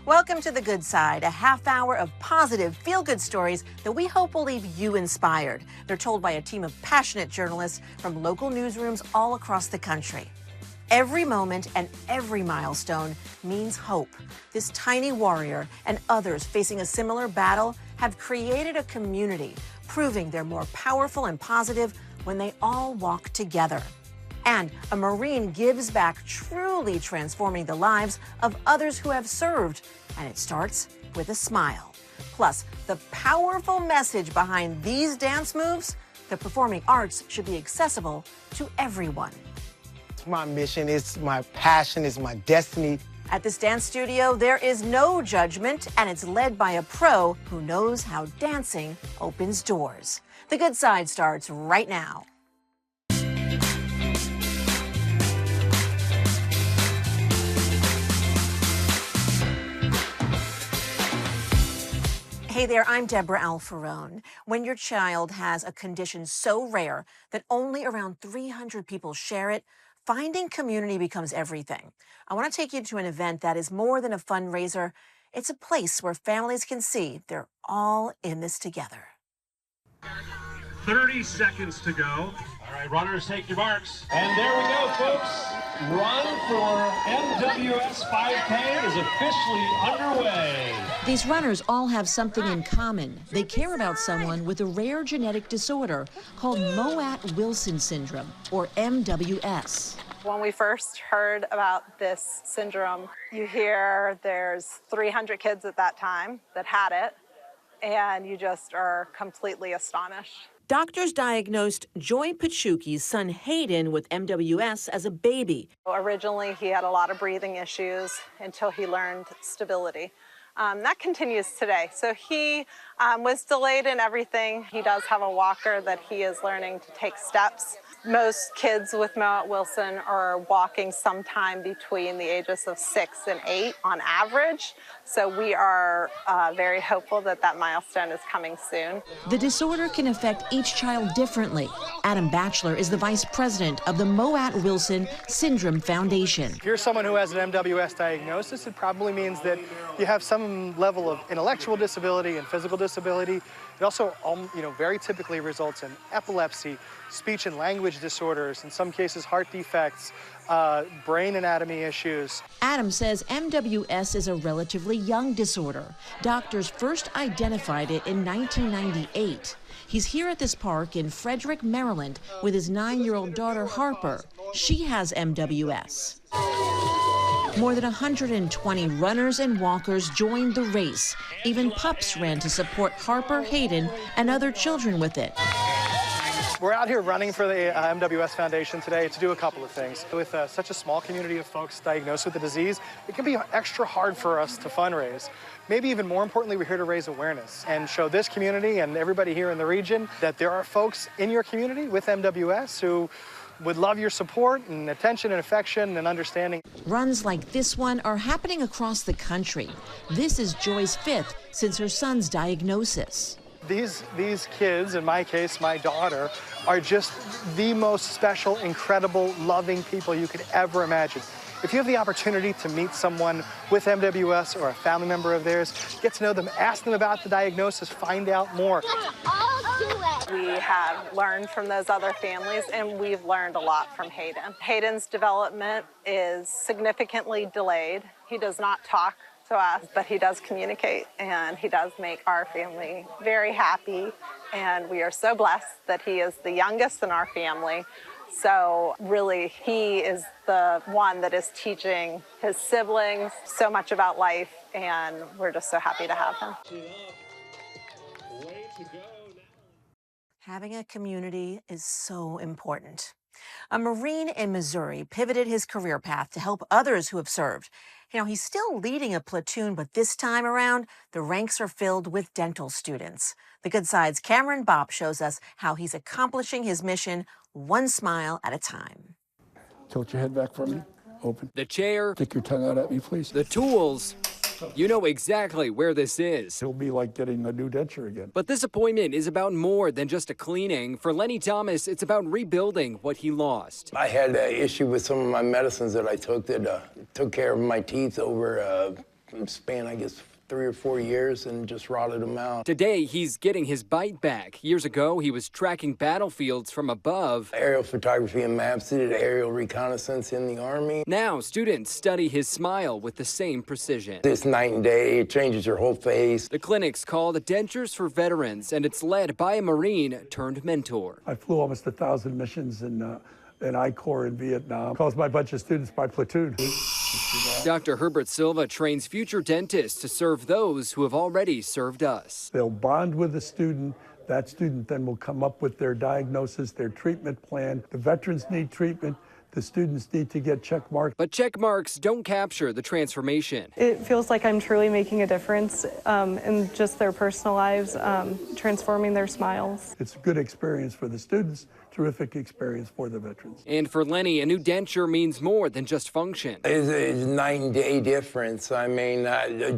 Welcome to The Good Side, a half hour of positive, feel-good stories that we hope will leave you inspired. They're told by a team of passionate journalists from local newsrooms all across the country. Every moment and every milestone means hope. This tiny warrior and others facing a similar battle have created a community, proving they're more powerful and positive when they all walk together. And a Marine gives back, truly transforming the lives of others who have served. And it starts with a smile. Plus, the powerful message behind these dance moves: the performing arts should be accessible to everyone. It's my mission, it's my passion, it's my destiny. At this dance studio, there is no judgment, and it's led by a pro who knows how dancing opens doors. The Good Side starts right now. Hey there, I'm Debra Alfarone. When your child has a condition so rare that only around 300 people share it, finding community becomes everything. I want to take you to an event that is more than a fundraiser. It's a place where families can see they're all in this together. 30 seconds to go. All right, runners, take your marks. And there we go, folks. Run for MWS 5K is officially underway. These runners all have something in common. They care about someone with a rare genetic disorder called Mowat-Wilson syndrome, or MWS. When we first heard about this syndrome, you hear there's 300 kids at that time that had it, and you just are completely astonished. Doctors diagnosed Joy Pachuki's son Hayden with MWS as a baby. Originally, he had a lot of breathing issues until he learned stability. That continues today. So he was delayed in everything. He does have a walker that he is learning to take steps. Most kids with Mowat-Wilson are walking sometime between the ages of 6 and 8 on average. So we are very hopeful that that milestone is coming soon. The disorder can affect each child differently. Adam Batchelor is the vice president of the Mowat-Wilson Syndrome Foundation. If you're someone who has an MWS diagnosis, it probably means that you have some level of intellectual disability and physical disability. It also, very typically results in epilepsy, speech and language disorders, in some cases heart defects, brain anatomy issues. Adam says MWS is a relatively young disorder. Doctors first identified it in 1998. He's here at this park in Frederick, Maryland, with his 9-year-old daughter, Harper. She has MWS. More than 120 runners and walkers joined the race. Even pups ran to support Harper, Hayden, and other children with it. We're out here running for the MWS Foundation today to do a couple of things. With such a small community of folks diagnosed with the disease, it can be extra hard for us to fundraise. Maybe even more importantly, we're here to raise awareness and show this community and everybody here in the region that there are folks in your community with MWS who would love your support and attention and affection and understanding. Runs like this one are happening across the country. This is Joy's 5th since her son's diagnosis. These kids, in my case, my daughter, are just the most special, incredible, loving people you could ever imagine. If you have the opportunity to meet someone with MWS or a family member of theirs, get to know them, ask them about the diagnosis, find out more. We have learned from those other families, and we've learned a lot from Hayden. Hayden's development is significantly delayed. He does not talk to us, but he does communicate, and he does make our family very happy, and we are so blessed that he is the youngest in our family. So really, he is the one that is teaching his siblings so much about life, and we're just so happy to have him. Having a community is so important. A Marine in Missouri pivoted his career path to help others who have served. He's still leading a platoon, but this time around, the ranks are filled with dental students. The Good Side's Cameron Bopp shows us how he's accomplishing his mission one smile at a time. Tilt your head back for me. Open. The chair. Stick your tongue out at me, please. The tools. You know exactly where this is. It'll be like getting a new denture again. But this appointment is about more than just a cleaning. For Lenny Thomas, it's about rebuilding what he lost. I had an issue with some of my medicines that I took that took care of my teeth over span, I guess, 3 or 4 years and just rotted them out. Today, he's getting his bite back. Years ago, he was tracking battlefields from above. Aerial photography and maps, did aerial reconnaissance in the Army. Now, students study his smile with the same precision. It's night and day, it changes your whole face. The clinic's called Dentures for Veterans, and it's led by a Marine turned mentor. I flew almost 1,000 missions in I Corps in Vietnam. Calls my bunch of students by platoon. Dr. Herbert Silva trains future dentists to serve those who have already served us. They'll bond with the student. That student then will come up with their diagnosis, their treatment plan. The veterans need treatment. The students need to get check marks. But check marks don't capture the transformation. It feels like I'm truly making a difference in just their personal lives, transforming their smiles. It's a good experience for the students, terrific experience for the veterans. And for Lenny, a new denture means more than just function. It's a night and day difference. I mean,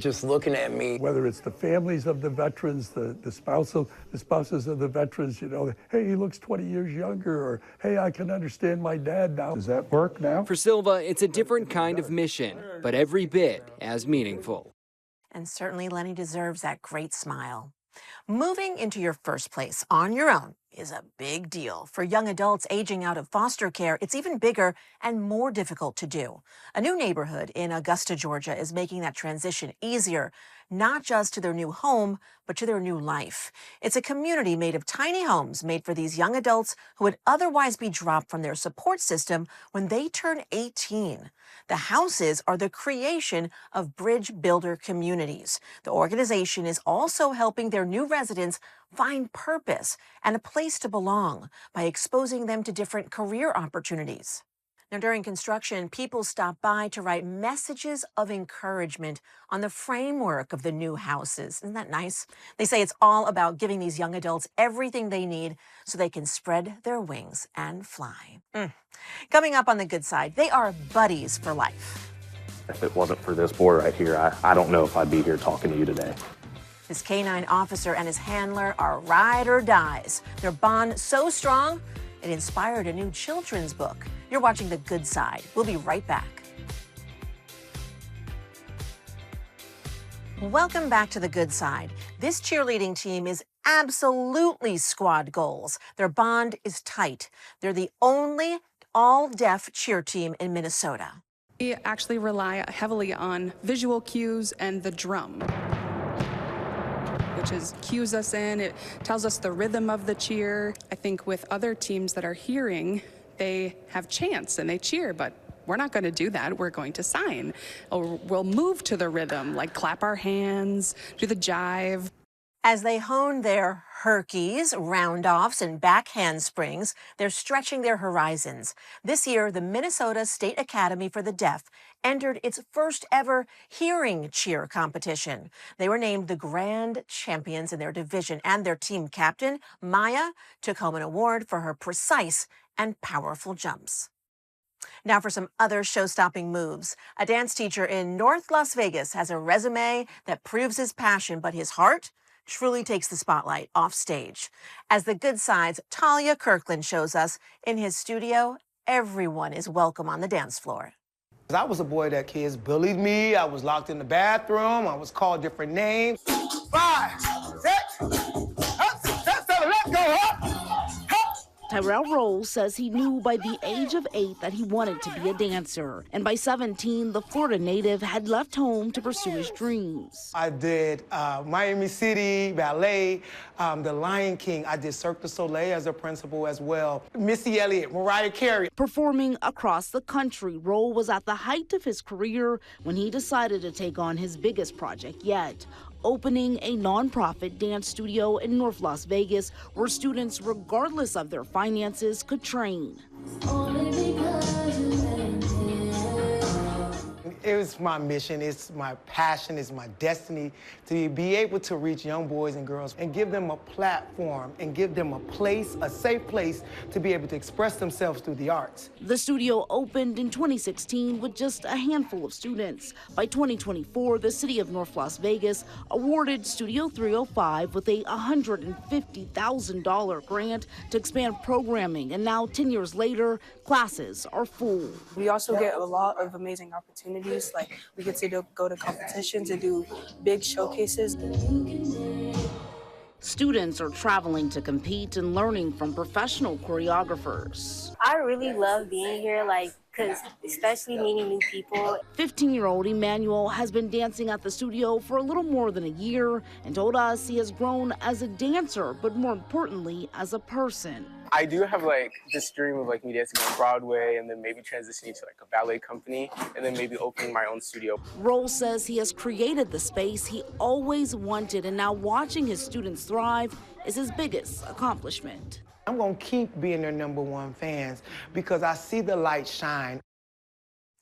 just looking at me. Whether it's the families of the veterans, the spouses of the veterans, you know, hey, he looks 20 years younger, or hey, I can understand my dad now. Does that work now? For Silva, it's a different kind of mission, but every bit as meaningful. And certainly Lenny deserves that great smile. Moving into your first place on your own is a big deal. For young adults aging out of foster care, it's even bigger and more difficult to do. A new neighborhood in Augusta, Georgia is making that transition easier, not just to their new home, but to their new life. It's a community made of tiny homes made for these young adults who would otherwise be dropped from their support system when they turn 18. The houses are the creation of Bridge Builder Communities. The organization is also helping their new residents find purpose and a place to belong by exposing them to different career opportunities. Now, during construction, people stop by to write messages of encouragement on the framework of the new houses. Isn't that nice? They say it's all about giving these young adults everything they need so they can spread their wings and fly. Coming up on the good side, they are buddies for life. If it wasn't for this boy right here, I don't know if I'd be here talking to you today. This canine officer and his handler are ride or dies. Their bond so strong, it inspired a new children's book. You're watching The Good Side. We'll be right back. Welcome back to The Good Side. This cheerleading team is absolutely squad goals. Their bond is tight. They're the only all-deaf cheer team in Minnesota. We actually rely heavily on visual cues and the drum, which cues us in. It tells us the rhythm of the cheer. I think with other teams that are hearing, they have chants and they cheer, but we're not going to do that. We're going to sign, or we'll move to the rhythm, like clap our hands, do the jive. As they hone their herkies, round-offs, and back handsprings, they're stretching their horizons. This year, the Minnesota State Academy for the Deaf entered its first ever hearing cheer competition. They were named the grand champions in their division, and their team captain, Maya, took home an award for her precise and powerful jumps. Now for some other show-stopping moves. A dance teacher in North Las Vegas has a resume that proves his passion, but his heart truly takes the spotlight off stage. As The Good Side's Talia Kirkland shows us, in his studio, everyone is welcome on the dance floor. I was a boy that kids bullied me. I was locked in the bathroom. I was called different names. 5, 6, 7, let's go, Tyrell Rolls says he knew by the age of 8 that he wanted to be a dancer. And by 17, the Florida native had left home to pursue his dreams. I did Miami City Ballet, The Lion King. I did Cirque du Soleil as a principal as well. Missy Elliott, Mariah Carey. Performing across the country, Roll was at the height of his career when he decided to take on his biggest project yet, opening a nonprofit dance studio in North Las Vegas where students, regardless of their finances, could train. It was my mission, it's my passion, it's my destiny to be able to reach young boys and girls and give them a platform and give them a place, a safe place to be able to express themselves through the arts. The studio opened in 2016 with just a handful of students. By 2024, the city of North Las Vegas awarded Studio 305 with a $150,000 grant to expand programming, and now 10 years later, classes are full. We also get a lot of amazing opportunities opportunities. Like we get to go to competitions and do big showcases. Students are traveling to compete and learning from professional choreographers. I really love being here, because especially meeting new people. 15-year-old Emmanuel has been dancing at the studio for a little more than a year and told us he has grown as a dancer, but more importantly, as a person. I do have this dream of me dancing on Broadway and then maybe transitioning to a ballet company and then maybe opening my own studio. Roll says he has created the space he always wanted, and now watching his students thrive is his biggest accomplishment. I'm going to keep being their #1 fans because I see the light shine.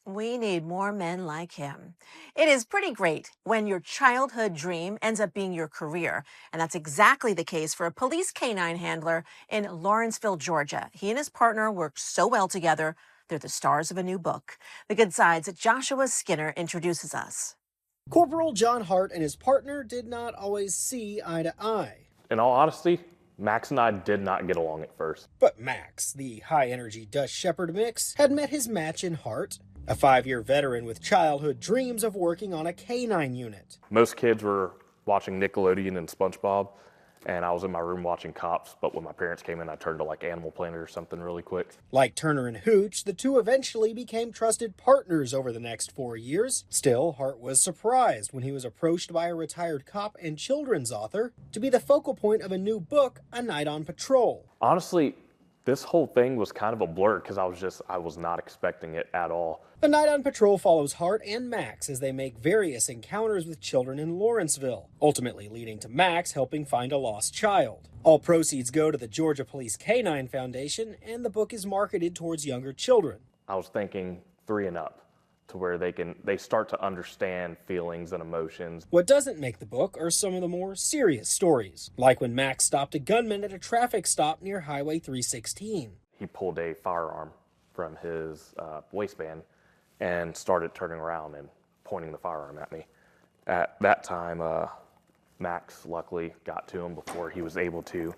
We need more men like him. It is pretty great when your childhood dream ends up being your career. And that's exactly the case for a police canine handler in Lawrenceville, Georgia. He and his partner work so well together. They're the stars of a new book. The Good Side's Joshua Skinner introduces us. Corporal John Hart and his partner did not always see eye to eye. In all honesty, Max and I did not get along at first. But Max, the high-energy Dutch Shepherd mix, had met his match in Hart, a 5-year veteran with childhood dreams of working on a canine unit. Most kids were watching Nickelodeon and SpongeBob, and I was in my room watching Cops, but when my parents came in, I turned to Animal Planet or something really quick. Like Turner and Hooch, the two eventually became trusted partners over the next 4 years. Still, Hart was surprised when he was approached by a retired cop and children's author to be the focal point of a new book, A Night on Patrol. Honestly, this whole thing was kind of a blur because I was not expecting it at all. A Night on Patrol follows Hart and Max as they make various encounters with children in Lawrenceville, ultimately leading to Max helping find a lost child. All proceeds go to the Georgia Police Canine Foundation, and the book is marketed towards younger children. I was thinking 3 and up, to where they start to understand feelings and emotions. What doesn't make the book are some of the more serious stories, like when Max stopped a gunman at a traffic stop near Highway 316. He pulled a firearm from his waistband and started turning around and pointing the firearm at me. At that time, Max luckily got to him before he was able to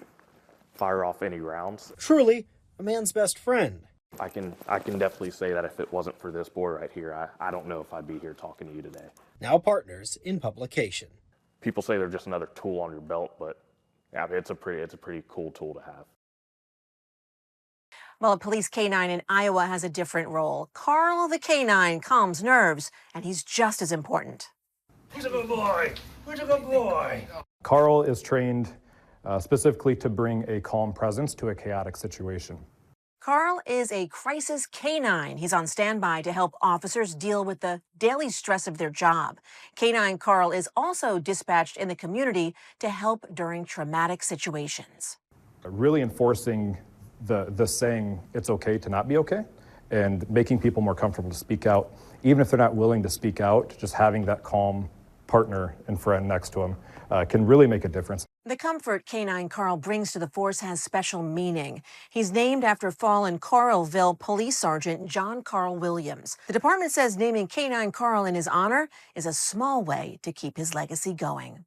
fire off any rounds. Truly, a man's best friend. I can definitely say that if it wasn't for this boy right here, I don't know if I'd be here talking to you today. Now partners in publication. People say they're just another tool on your belt, but yeah, it's a pretty cool tool to have. Well, a police canine in Iowa has a different role. Carl the canine calms nerves, and he's just as important. Who's a good boy? Who's a good boy? Carl is trained specifically to bring a calm presence to a chaotic situation. Carl is a crisis canine. He's on standby to help officers deal with the daily stress of their job. Canine Carl is also dispatched in the community to help during traumatic situations. Really enforcing the saying, it's okay to not be okay, and making people more comfortable to speak out. Even if they're not willing to speak out, just having that calm partner and friend next to them can really make a difference. The comfort Canine Carl brings to the force has special meaning. He's named after fallen Carlville Police Sergeant John Carl Williams. The department says naming Canine Carl in his honor is a small way to keep his legacy going.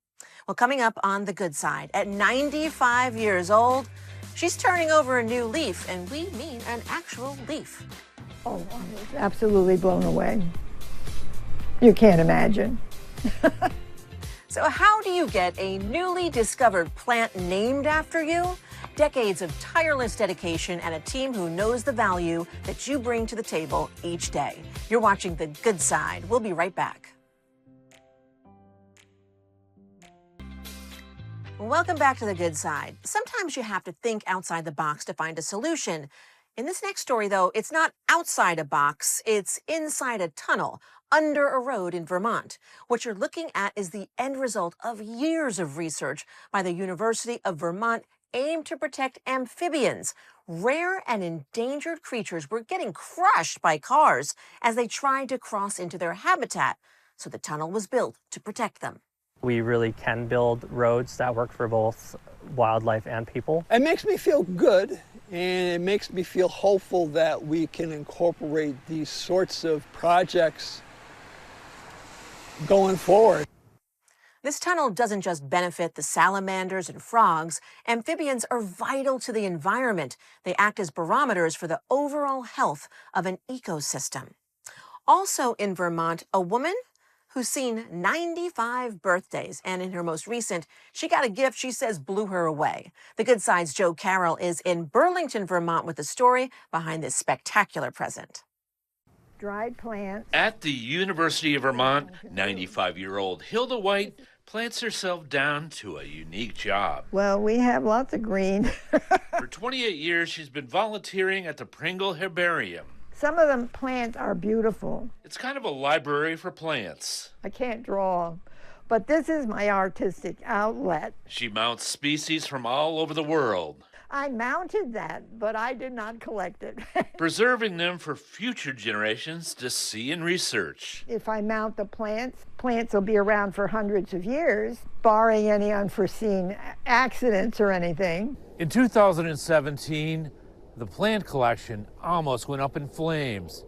Well, coming up on The Good Side, at 95 years old, she's turning over a new leaf, and we mean an actual leaf. Oh, I was absolutely blown away. You can't imagine. So how do you get a newly discovered plant named after you? Decades of tireless dedication and a team who knows the value that you bring to the table each day. You're watching The Good Side. We'll be right back. Welcome back to The Good Side. Sometimes you have to think outside the box to find a solution. In this next story, though, it's not outside a box, it's inside a tunnel under a road in Vermont. What you're looking at is the end result of years of research by the University of Vermont aimed to protect amphibians. Rare and endangered creatures were getting crushed by cars as they tried to cross into their habitat, so the tunnel was built to protect them. We really can build roads that work for both wildlife and people. It makes me feel good, and it makes me feel hopeful that we can incorporate these sorts of projects going forward. This tunnel doesn't just benefit the salamanders and frogs. Amphibians are vital to the environment. They act as barometers for the overall health of an ecosystem. Also in Vermont, a woman who's seen 95 birthdays. And in her most recent, she got a gift she says blew her away. The Good Side's Joe Carroll is in Burlington, Vermont with the story behind this spectacular present. Dried plants. At the University of Vermont, 95-year-old Hilda White plants herself down to a unique job. Well, we have lots of green. For 28 years, she's been volunteering at the Pringle Herbarium. Some of the plants are beautiful. It's kind of a library for plants. I can't draw, but this is my artistic outlet. She mounts species from all over the world, I mounted that, but I did not collect it. preserving them for future generations to see and research. If I mount the plants will be around for hundreds of years, barring any unforeseen accidents or anything. In 2017, the plant collection almost went up in flames.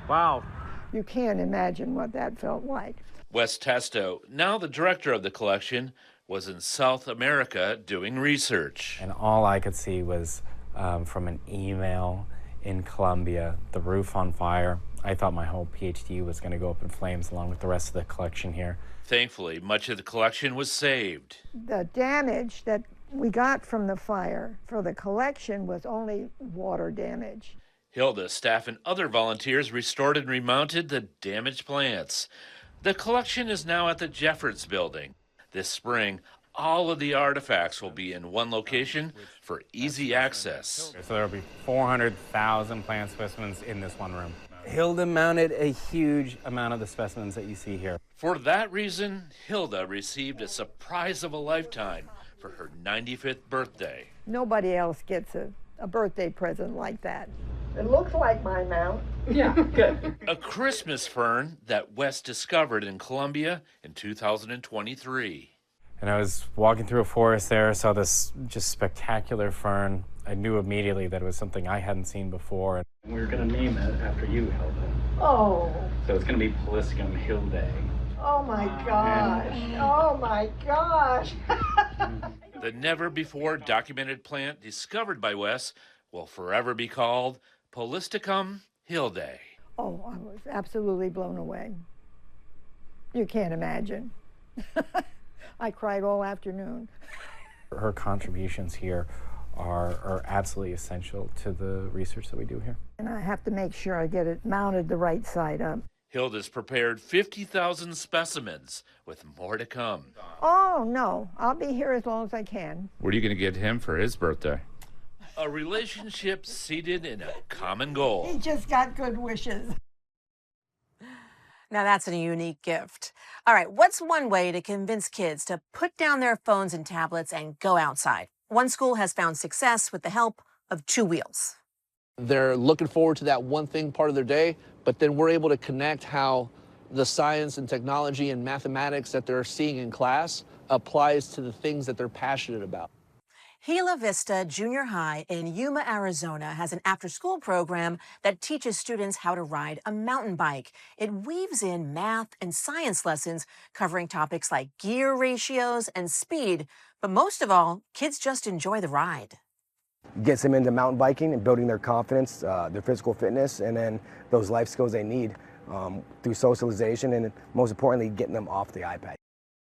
Wow. You can't imagine what that felt like. Wes Testo, now the director of the collection, was in South America doing research. And all I could see was from an email in Colombia, the roof on fire. I thought my whole PhD was going to go up in flames along with the rest of the collection here. Thankfully, much of the collection was saved. The damage that we got from the fire for the collection was only water damage. Hilda, staff, and other volunteers restored and remounted the damaged plants. The collection is now at the Jeffords Building. This spring, all of the artifacts will be in one location for easy access. So there will be 400,000 plant specimens in this one room. Hilda mounted a huge amount of the specimens that you see here. For that reason, Hilda received a surprise of a lifetime for her 95th birthday. Nobody else gets a birthday present like that. It looks like my mount. Yeah, good. A Christmas fern that Wes discovered in Colombia in 2023. And I was walking through a forest there, saw this just spectacular fern. I knew immediately that it was something I hadn't seen before. We were going to name it after you, Hilda. Oh. So it's going to be Polisticum Hildae. Oh my gosh. Oh my gosh. The never-before documented plant discovered by Wes will forever be called Polisticum Hildae. Oh, I was absolutely blown away. You can't imagine. I cried all afternoon. Her contributions here are absolutely essential to the research that we do here. And I have to make sure I get it mounted the right side up. Hilda's prepared 50,000 specimens, with more to come. Oh, no. I'll be here as long as I can. What are you going to get him for his birthday? A relationship seated in a common goal. He just got good wishes. Now that's a unique gift. All right, what's one way to convince kids to put down their phones and tablets and go outside? One school has found success with the help of two wheels. They're looking forward to that one thing part of their day, but then we're able to connect how the science and technology and mathematics that they're seeing in class applies to the things that they're passionate about. Gila Vista Junior High in Yuma, Arizona has an after-school program that teaches students how to ride a mountain bike. It weaves in math and science lessons covering topics like gear ratios and speed. But most of all, kids just enjoy the ride. Gets them into mountain biking and building their confidence, their physical fitness, and then those life skills they need through socialization and, most importantly, getting them off the iPad.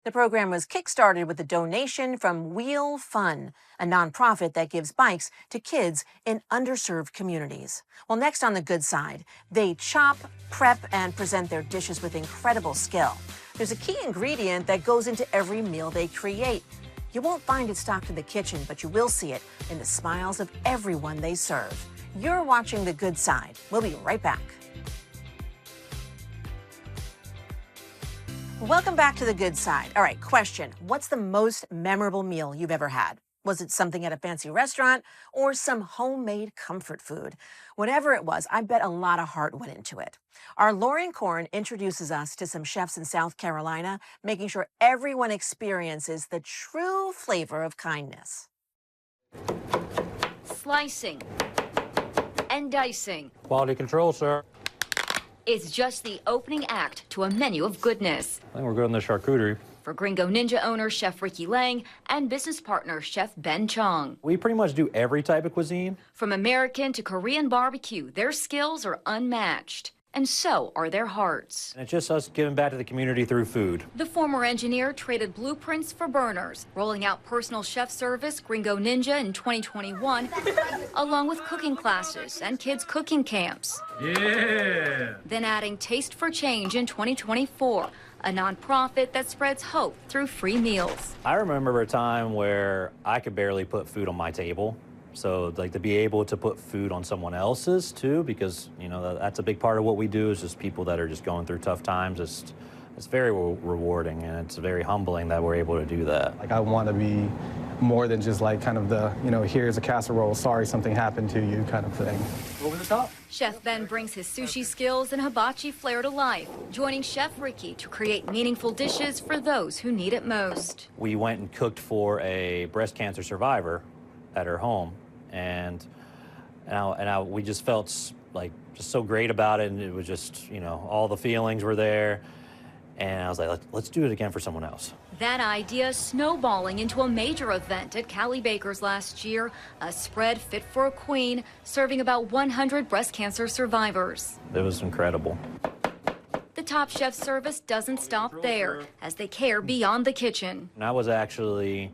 The program was kickstarted with a donation from Wheel Fun, a nonprofit that gives bikes to kids in underserved communities. Well, next on the good side, they chop, prep, and present their dishes with incredible skill. There's a key ingredient that goes into every meal they create. You won't find it stocked in the kitchen, but you will see it in the smiles of everyone they serve. You're watching The Good Side. We'll be right back. Welcome back to The Good Side. All right, question. What's the most memorable meal you've ever had? Was it something at a fancy restaurant or some homemade comfort food? Whatever it was, I bet a lot of heart went into it. Our Lauren Korn introduces us to some chefs in South Carolina, making sure everyone experiences the true flavor of kindness. Slicing and dicing. Quality control, sir. It's just the opening act to a menu of goodness. I think we're good on the charcuterie. For Gringo Ninja owner Chef Ricky Lang and business partner Chef Ben Chong. We pretty much do every type of cuisine. From American to Korean barbecue, their skills are unmatched. and so are their hearts. And it's just us giving back to the community through food. The former engineer traded blueprints for burners, rolling out personal chef service Gringo Ninja in 2021, along with cooking classes and kids' cooking camps. Yeah! Then adding Taste for Change in 2024, a nonprofit that spreads hope through free meals. I remember a time where I could barely put food on my table. So like to be able to put food on someone else's too, because you know that's a big part of what we do is just people that are just going through tough times. It's very rewarding and it's very humbling that we're able to do that. Like I want to be more than just like kind of the, you know, here's a casserole, sorry something happened to you kind of thing. Over the top. Chef Ben brings his sushi skills and hibachi flair to life, joining Chef Ricky to create meaningful dishes for those who need it most. We went and cooked for a breast cancer survivor at her home. And we just felt like just so great about it, and it was just, you know, all the feelings were there, and I was like, let's do it again for someone else. That idea snowballing into a major event at Callie Baker's last year, a spread fit for a queen, serving about 100 breast cancer survivors. It was incredible. The Top Chef service doesn't stop there, as they care beyond the kitchen. And I was actually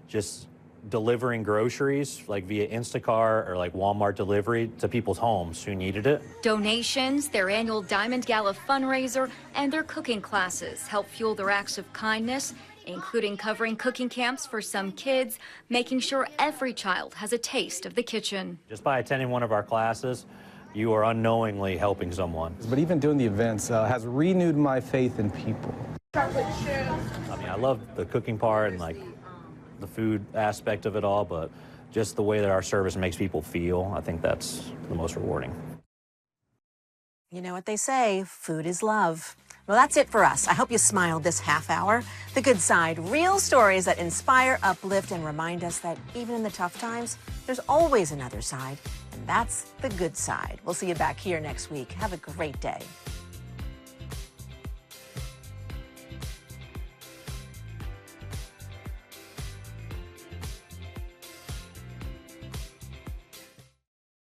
just delivering groceries like via Instacart or like Walmart delivery to people's homes who needed it. Donations, their annual Diamond Gala fundraiser, and their cooking classes help fuel their acts of kindness, including covering cooking camps for some kids, making sure every child has a taste of the kitchen. Just by attending one of our classes, you are unknowingly helping someone. But even doing the events has renewed my faith in people. I mean, I love the cooking part and like the food aspect of it all, but just the way that our service makes people feel, I think that's the most rewarding. You know what they say, food is love. Well, that's it for us. I hope you smiled this half hour. The Good Side, real stories that inspire, uplift, and remind us that even in the tough times, there's always another side, and that's the good side. We'll see you back here next week. Have a great day.